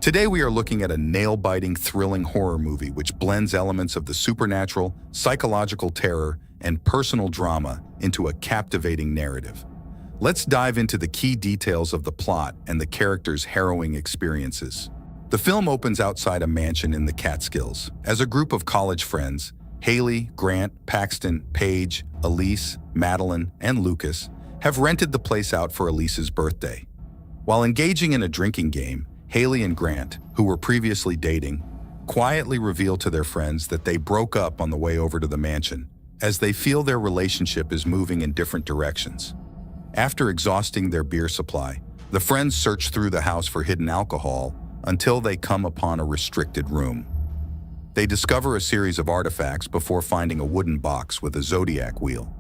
Today we are looking at a nail-biting, thrilling horror movie which blends elements of the supernatural, psychological terror, and personal drama into a captivating narrative. Let's dive into the key details of the plot and the characters' harrowing experiences. The film opens outside a mansion in the Catskills. As a group of college friends, Haley, Grant, Paxton, Paige, Elise, Madeline, and Lucas have rented the place out for Elise's birthday. While engaging in a drinking game, Haley and Grant, who were previously dating, quietly reveal to their friends that they broke up on the way over to the mansion, as they feel their relationship is moving in different directions. After exhausting their beer supply, the friends search through the house for hidden alcohol until they come upon a restricted room. They discover a series of artifacts before finding a wooden box with a zodiac wheel.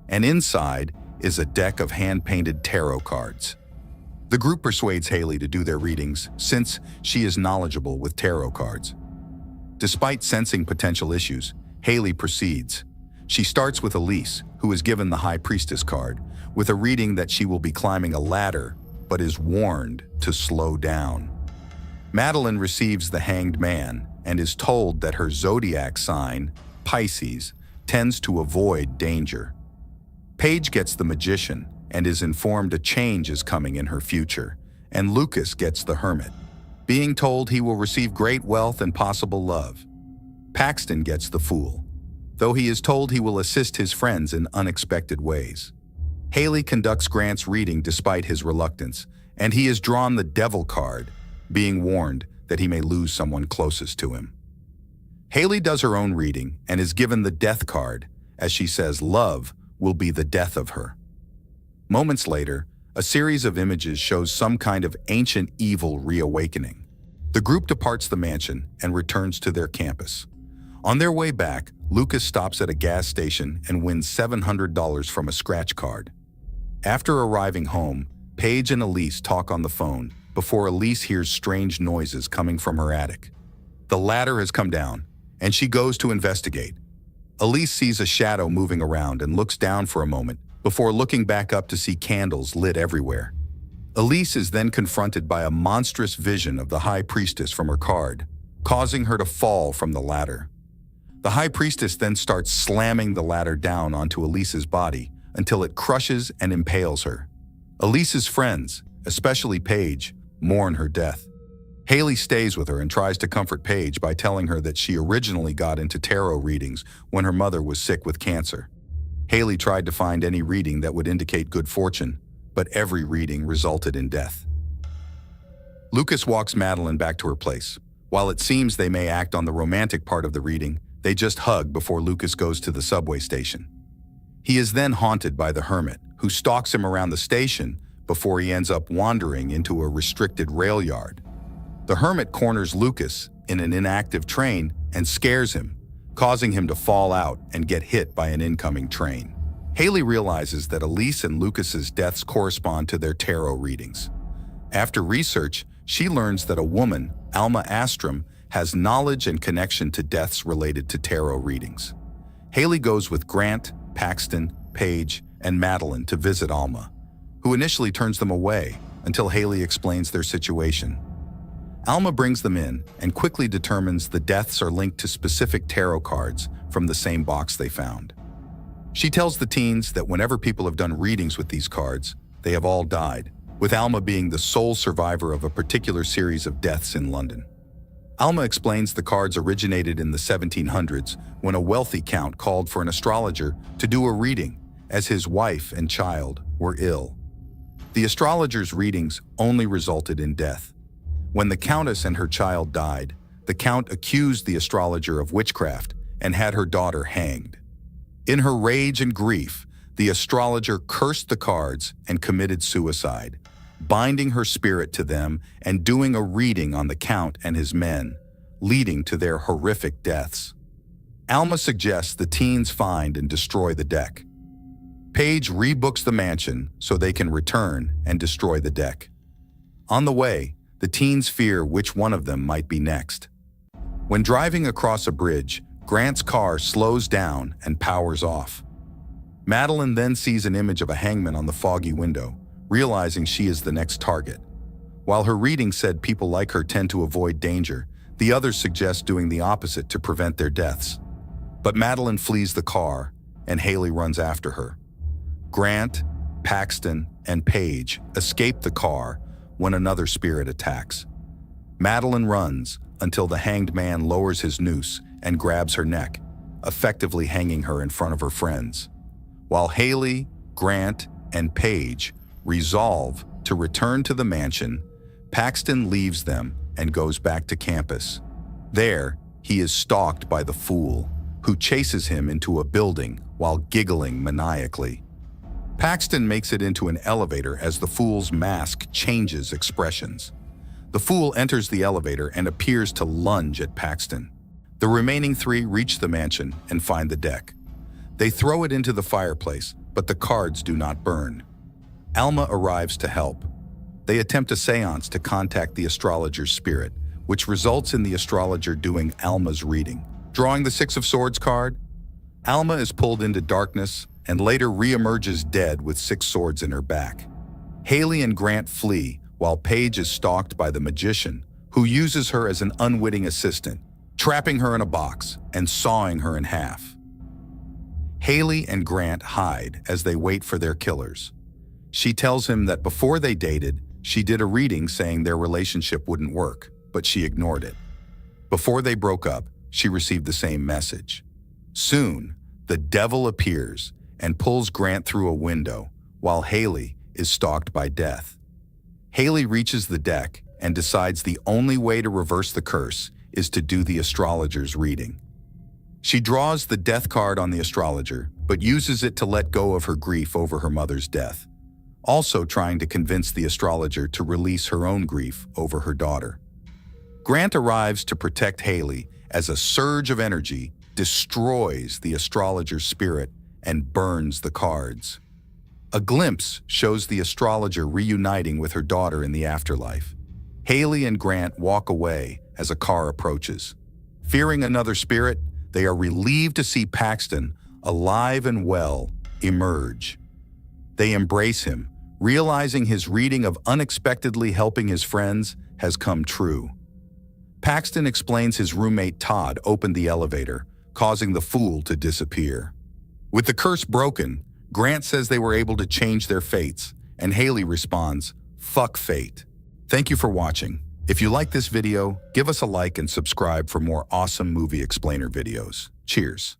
And inside is a deck of hand-painted tarot cards. The group persuades Haley to do their readings since she is knowledgeable with tarot cards. Despite sensing potential issues, Haley proceeds. She starts with Elise, who is given the High Priestess card, with a reading that she will be climbing a ladder, but is warned to slow down. Madeline receives the Hanged Man and is told that her zodiac sign, Pisces, tends to avoid danger. Paige gets the Magician and is informed a change is coming in her future, and Lucas gets the Hermit, being told he will receive great wealth and possible love. Paxton gets the Fool, though he is told he will assist his friends in unexpected ways. Haley conducts Grant's reading despite his reluctance, and he is drawn the Devil card, being warned that he may lose someone closest to him. Haley does her own reading and is given the Death card, as she says love will be the death of her. Moments later, a series of images shows some kind of ancient evil reawakening. The group departs the mansion and returns to their campus. On their way back, Lucas stops at a gas station and wins $700 from a scratch card. After arriving home, Paige and Elise talk on the phone before Elise hears strange noises coming from her attic. The ladder has come down, and she goes to investigate. Elise sees a shadow moving around and looks down for a moment before looking back up to see candles lit everywhere. Elise is then confronted by a monstrous vision of the High Priestess from her card, causing her to fall from the ladder. The High Priestess then starts slamming the ladder down onto Elise's body until it crushes and impales her. Elise's friends, especially Paige, mourn her death. Haley stays with her and tries to comfort Paige by telling her that she originally got into tarot readings when her mother was sick with cancer. Haley tried to find any reading that would indicate good fortune, but every reading resulted in death. Lucas walks Madeline back to her place. While it seems they may act on the romantic part of the reading, they just hug before Lucas goes to the subway station. He is then haunted by the Hermit, who stalks him around the station before he ends up wandering into a restricted rail yard. The Hermit corners Lucas in an inactive train and scares him, causing him to fall out and get hit by an incoming train. Haley realizes that Elise and Lucas's deaths correspond to their tarot readings. After research, she learns that a woman, Alma Astrom, has knowledge and connection to deaths related to tarot readings. Haley goes with Grant, Paxton, Paige, and Madeline to visit Alma, who initially turns them away until Haley explains their situation. Alma brings them in and quickly determines the deaths are linked to specific tarot cards from the same box they found. She tells the teens that whenever people have done readings with these cards, they have all died, with Alma being the sole survivor of a particular series of deaths in London. Alma explains the cards originated in the 1700s when a wealthy count called for an astrologer to do a reading as his wife and child were ill. The astrologer's readings only resulted in death. When the countess and her child died, the count accused the astrologer of witchcraft and had her daughter hanged. In her rage and grief, the astrologer cursed the cards and committed suicide, binding her spirit to them and doing a reading on the count and his men, leading to their horrific deaths. Alma suggests the teens find and destroy the deck. Paige rebooks the mansion so they can return and destroy the deck. On the way, the teens fear which one of them might be next. When driving across a bridge, Grant's car slows down and powers off. Madeline then sees an image of a hangman on the foggy window, realizing she is the next target. While her reading said people like her tend to avoid danger, the others suggest doing the opposite to prevent their deaths. But Madeline flees the car, and Haley runs after her. Grant, Paxton, and Paige escape the car when another spirit attacks. Madeline runs until the hanged man lowers his noose and grabs her neck, effectively hanging her in front of her friends. While Haley, Grant, and Paige resolve to return to the mansion, Paxton leaves them and goes back to campus. There, he is stalked by the Fool, who chases him into a building while giggling maniacally. Paxton makes it into an elevator as the Fool's mask changes expressions. The Fool enters the elevator and appears to lunge at Paxton. The remaining three reach the mansion and find the deck. They throw it into the fireplace, but the cards do not burn. Alma arrives to help. They attempt a seance to contact the astrologer's spirit, which results in the astrologer doing Alma's reading. Drawing the Six of Swords card, Alma is pulled into darkness and later re-emerges dead with 6 swords in her back. Haley and Grant flee while Paige is stalked by the magician, who uses her as an unwitting assistant, trapping her in a box and sawing her in half. Haley and Grant hide as they wait for their killers. She tells him that before they dated, she did a reading saying their relationship wouldn't work, but she ignored it. Before they broke up, she received the same message. Soon, the devil appears and pulls Grant through a window, while Haley is stalked by death. Haley reaches the deck and decides the only way to reverse the curse is to do the astrologer's reading. She draws the death card on the astrologer, but uses it to let go of her grief over her mother's death, also trying to convince the astrologer to release her own grief over her daughter. Grant arrives to protect Haley as a surge of energy destroys the astrologer's spirit and burns the cards. A glimpse shows the astrologer reuniting with her daughter in the afterlife. Haley and Grant walk away as a car approaches. Fearing another spirit, they are relieved to see Paxton, alive and well, emerge. They embrace him, realizing his reading of unexpectedly helping his friends has come true. Paxton explains his roommate Todd opened the elevator, causing the Fool to disappear. With the curse broken, Grant says they were able to change their fates, and Haley responds, "Fuck fate." Thank you for watching. If you like this video, give us a like and subscribe for more awesome movie explainer videos. Cheers.